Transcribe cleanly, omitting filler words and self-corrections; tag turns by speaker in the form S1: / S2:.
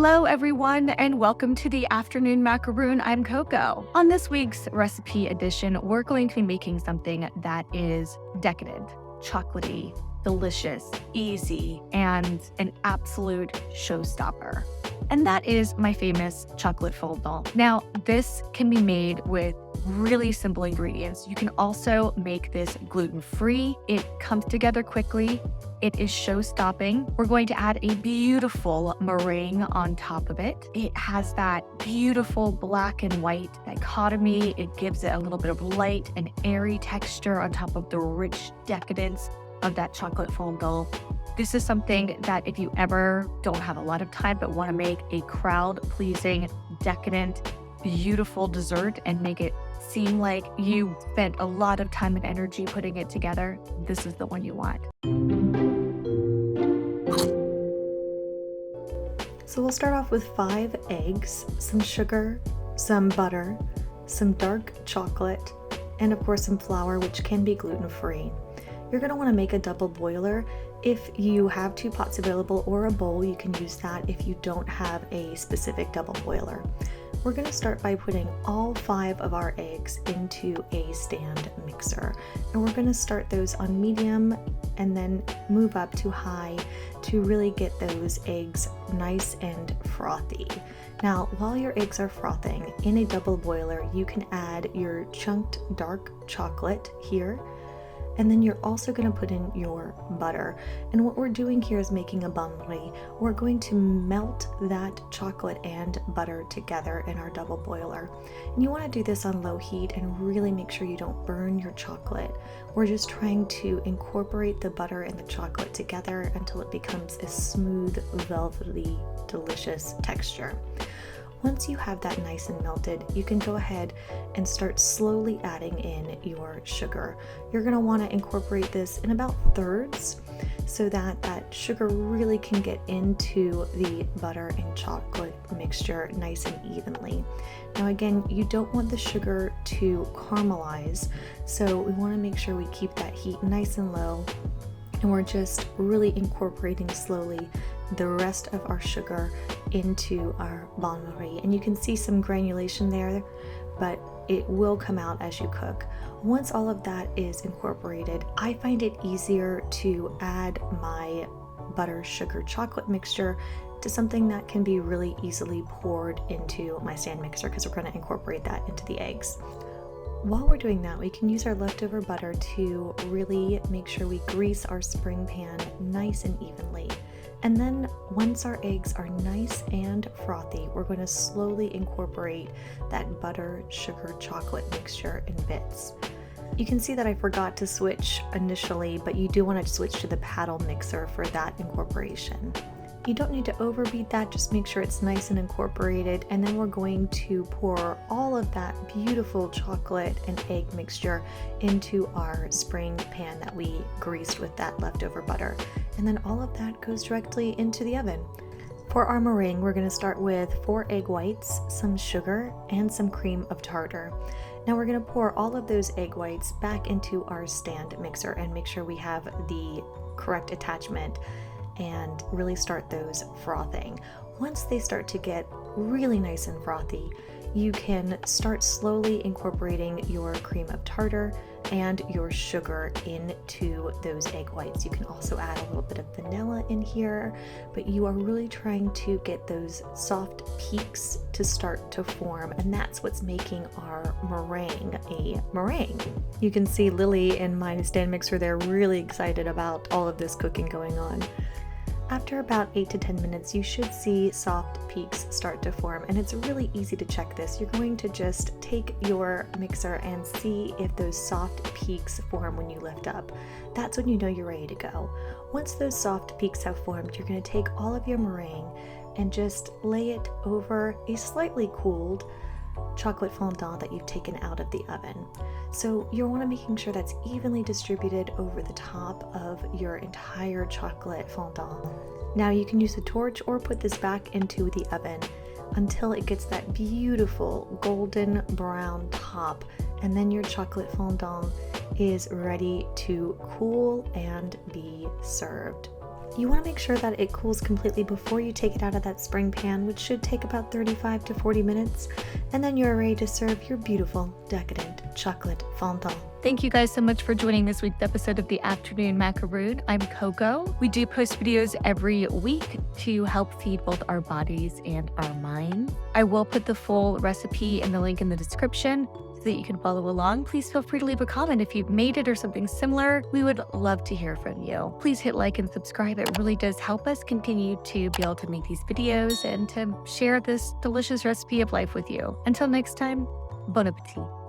S1: Hello everyone and welcome to the Afternoon Macaroon. I'm Coco. On this week's recipe edition, we're going to be making something that is decadent, chocolatey, delicious, easy, and an absolute showstopper. And that is my famous chocolate fondant. Now, this can be made with really simple ingredients. You can also make this gluten-free. It comes together quickly. It is show-stopping. We're going to add a beautiful meringue on top of it. It has that beautiful black and white dichotomy. It gives it a little bit of light and airy texture on top of the rich decadence of that chocolate fondant. This is something that if you ever don't have a lot of time but want to make a crowd-pleasing, decadent, beautiful dessert and make it seem like you spent a lot of time and energy putting it together, this is the one you want.
S2: So we'll start off with 5 eggs, some sugar, some butter, some dark chocolate, and of course some flour, which can be gluten-free. You're going to want to make a double boiler. If you have 2 pots available or a bowl, you can use that if you don't have a specific double boiler. We're going to start by putting all 5 of our eggs into a stand mixer. And we're going to start those on medium and then move up to high to really get those eggs nice and frothy. Now, while your eggs are frothing, in a double boiler, you can add your chunked dark chocolate here. And then you're also going to put in your butter. And what we're doing here is making a bain-marie. We're going to melt that chocolate and butter together in our double boiler. And you want to do this on low heat and really make sure you don't burn your chocolate. We're just trying to incorporate the butter and the chocolate together until it becomes a smooth, velvety, delicious texture. Once you have that nice and melted, you can go ahead and start slowly adding in your sugar. You're going to want to incorporate this in about thirds so that that sugar really can get into the butter and chocolate mixture nice and evenly. Now again, you don't want the sugar to caramelize, so we want to make sure we keep that heat nice and low, and we're just really incorporating slowly the rest of our sugar into our bain-marie. And you can see some granulation there, but it will come out as you cook. Once all of that is incorporated, I find it easier to add my butter, sugar, chocolate mixture to something that can be really easily poured into my stand mixer, because we're going to incorporate that into the eggs. While we're doing that, we can use our leftover butter to really make sure we grease our spring pan nice and evenly. And then once our eggs are nice and frothy, we're going to slowly incorporate that butter, sugar, chocolate mixture in bits. You can see that I forgot to switch initially, but you do want to switch to the paddle mixer for that incorporation. You don't need to overbeat that, just make sure it's nice and incorporated, and then we're going to pour all of that beautiful chocolate and egg mixture into our spring pan that we greased with that leftover butter. And then all of that goes directly into the oven. For our meringue, we're going to start with 4 egg whites, some sugar, and some cream of tartar. Now we're going to pour all of those egg whites back into our stand mixer and make sure we have the correct attachment and really start those frothing. Once they start to get really nice and frothy, you can start slowly incorporating your cream of tartar and your sugar into those egg whites. You can also add a little bit of vanilla in here, but you are really trying to get those soft peaks to start to form, and that's what's making our meringue a meringue. You can see Lily in my stand mixer there really excited about all of this cooking going on. After about 8 to 10 minutes, you should see soft peaks start to form, and it's really easy to check this. You're going to just take your mixer and see if those soft peaks form when you lift up. That's when you know you're ready to go. Once those soft peaks have formed, you're going to take all of your meringue and just lay it over a slightly cooled chocolate fondant that you've taken out of the oven. So you want to making sure that's evenly distributed over the top of your entire chocolate fondant. Now you can use a torch or put this back into the oven until it gets that beautiful golden brown top, and then your chocolate fondant is ready to cool and be served. You want to make sure that it cools completely before you take it out of that spring pan, which should take about 35 to 40 minutes, and then you're ready to serve your beautiful, decadent chocolate fondant.
S1: Thank you guys so much for joining this week's episode of the Afternoon Macaroon. I'm Coco. We do post videos every week to help feed both our bodies and our minds. I will put the full recipe and the link in the description so that you can follow along. Please feel free to leave a comment if you've made it or something similar. We would love to hear from you. Please hit like and subscribe. It really does help us continue to be able to make these videos and to share this delicious recipe of life with you. Until next time, bon appetit.